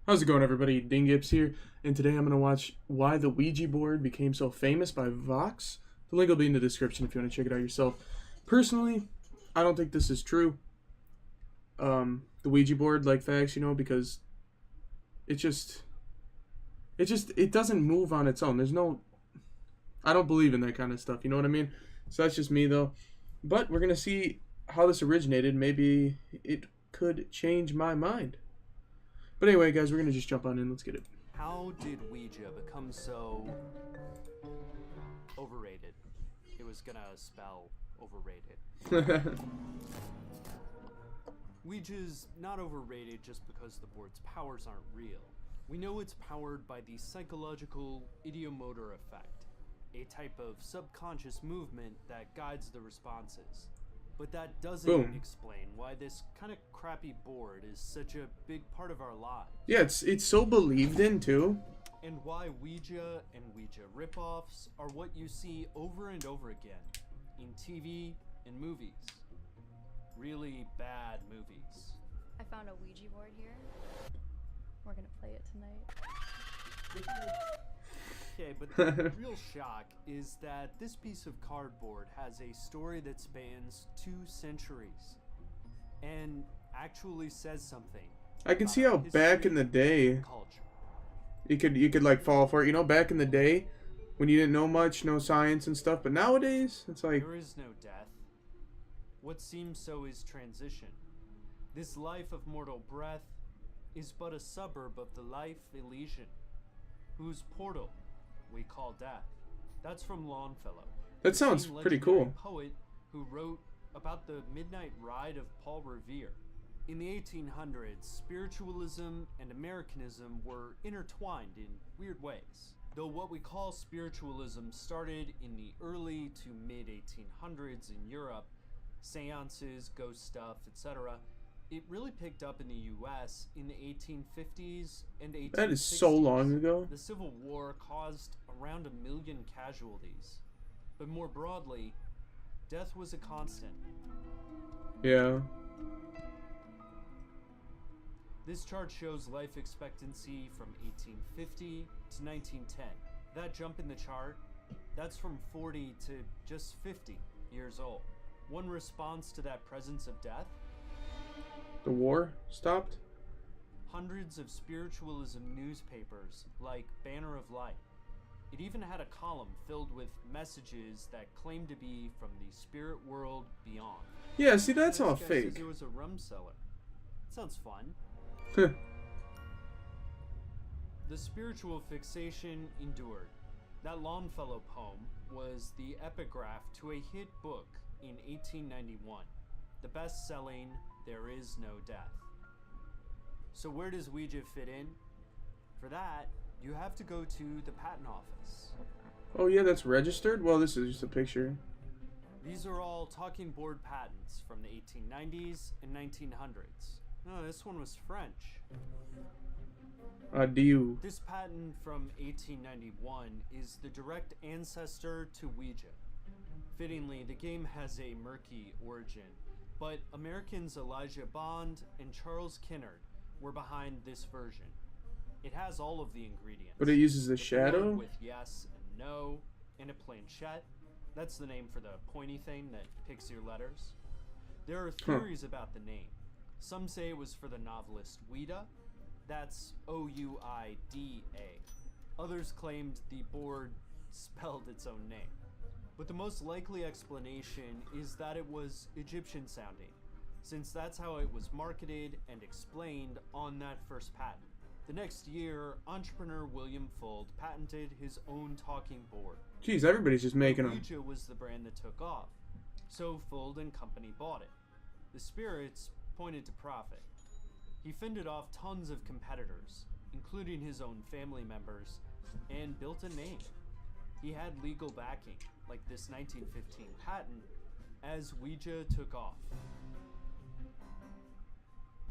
How's it going, everybody? Dingips here, and today I'm going to watch Why the Ouija Board Became So Famous by Vox. The link will be in the description if you want to check it out yourself. Personally, I don't think this is true. The Ouija board, like facts, because it just, it doesn't move on its own. I don't believe in that kind of stuff, you know what I mean? So that's just me, though. But we're going to see how this originated. Maybe it could change my mind. But anyway, guys, we're going to just jump on in. Let's get it. How did Ouija become so overrated? It was gonna spell overrated. Ouija's not overrated just because the board's powers aren't real. We know it's powered by the psychological ideomotor effect, a type of subconscious movement that guides the responses. But that doesn't explain why this kind of crappy board is such a big part of our lives. Yeah, it's so believed in, too. And why Ouija and Ouija ripoffs are what you see over and over again in TV and movies. Really bad movies. I found a Ouija board here. We're gonna play it tonight. Okay, but the real shock is that this piece of cardboard has a story that spans 2 centuries and actually says something. I can see how back in the day you could like fall for it. Back in the day when you didn't know much, no science and stuff, but nowadays it's like there is no death. What seems so is transition. This life of mortal breath is but a suburb of the life Elysian, whose portal we call death. That's from Longfellow. That sounds pretty cool. Poet who wrote about the midnight ride of Paul Revere. In the 1800s, spiritualism and Americanism were intertwined in weird ways. Though what we call spiritualism started in the early to mid 1800s in Europe, seances, ghost stuff, etc., it really picked up in the US in the 1850s and 1860s. That is so long ago. The Civil War caused around 1 million casualties. But more broadly, death was a constant. Yeah. This chart shows life expectancy from 1850 to 1910. That jump in the chart, that's from 40 to just 50 years old. One response to that presence of death? The war stopped? Hundreds of spiritualism newspapers like Banner of Light. It even had a column filled with messages that claimed to be from the spirit world beyond. Yeah, see, that's all This guy fake. says it was a rum cellar. Sounds fun. The spiritual fixation endured. That Longfellow poem was the epigraph to a hit book in 1891, the best-selling There Is No Death. So where does Ouija fit in? For that, you have to go to the patent office. Oh yeah, that's registered? Well, this is just a picture. These are all talking board patents from the 1890s and 1900s. No, this one was French. Dieu. This patent from 1891 is the direct ancestor to Ouija. Fittingly, the game has a murky origin, but Americans Elijah Bond and Charles Kinnard were behind this version. It has all of the ingredients. But it uses the shadow? With yes and no, and a planchette. That's the name for the pointy thing that picks your letters. There are theories about the name. Some say it was for the novelist Ouida. That's O-U-I-D-A. Others claimed the board spelled its own name. But the most likely explanation is that it was Egyptian sounding, since that's how it was marketed and explained on that first patent. The next year, entrepreneur William Fuld patented his own talking board. Jeez, everybody's just making them. Ouija was the brand that took off, so Fuld and company bought it. The spirits pointed to profit. He fended off tons of competitors, including his own family members, and built a name. He had legal backing, like this 1915 patent, as Ouija took off.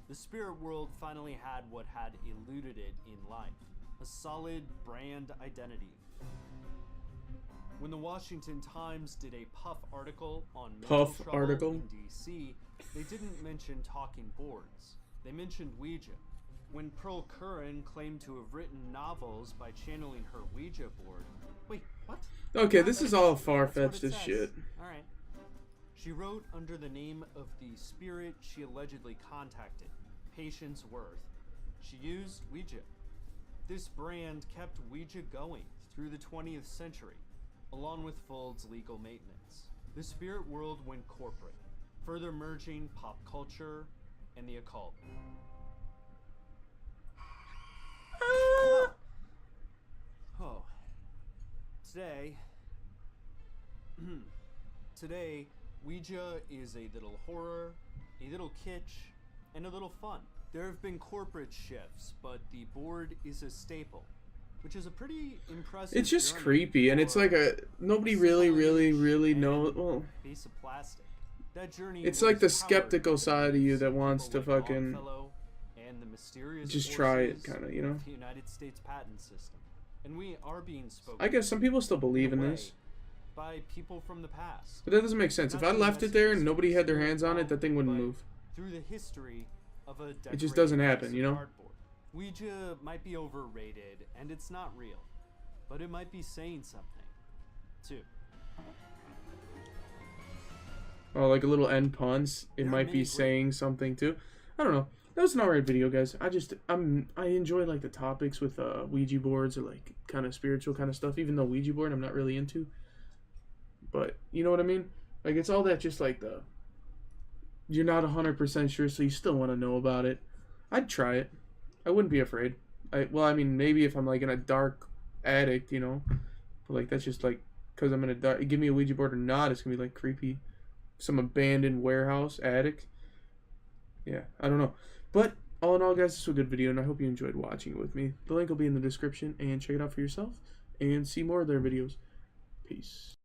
The spirit world finally had what had eluded it in life, a solid brand identity. When the Washington Times did a Puff article on mental trouble in DC, they didn't mention talking boards. They mentioned Ouija. when Pearl Curran claimed to have written novels by channeling her Ouija board. Wait, what? Okay, this is all That's what it far-fetched as says. shit. Alright. She wrote under the name of the spirit she allegedly contacted, Patience Worth. She used Ouija. This brand kept Ouija going through the 20th century, along with Fold's legal maintenance. The spirit world went corporate, further merging pop culture and the occult. Oh. Today, Ouija is a little horror, a little kitsch, and a little fun. There have been corporate shifts, but the board is a staple, which is a pretty impressive. It's just journey creepy, and it's like nobody really and knows. Well, piece of plastic. That journey it's was like the powered skeptical by side of you that people wants to like fucking Longfellow and the mysterious just try it, forces kind of, you know. of the United States patent system. And we are being spoken I guess some people still in believe a in way this, by people from the past. but that doesn't make sense. If Not I through left it there and messages nobody had their from hands on it, that thing wouldn't but move. Through the history of a It just doesn't decorated happen, piece you of know? cardboard. Ouija might be overrated, and it's not real, but it might be saying something, too. Oh, like a little end puns. It There are might many be great- saying something too. I don't know. That was an alright video, guys. I enjoy like the topics with Ouija boards or like kind of spiritual kind of stuff. Even though Ouija board I'm not really into, but you know what I mean. Like it's all that just like you're not 100% sure, so you still want to know about it. I'd try it. I wouldn't be afraid. I mean maybe if I'm like in a dark attic, you know, but like that's just like because I'm in a dark. Give me a Ouija board or not, it's gonna be like creepy. Some abandoned warehouse attic. Yeah, I don't know. But all in all, guys, this was a good video, and I hope you enjoyed watching it with me. The link will be in the description, and check it out for yourself, and see more of their videos. Peace.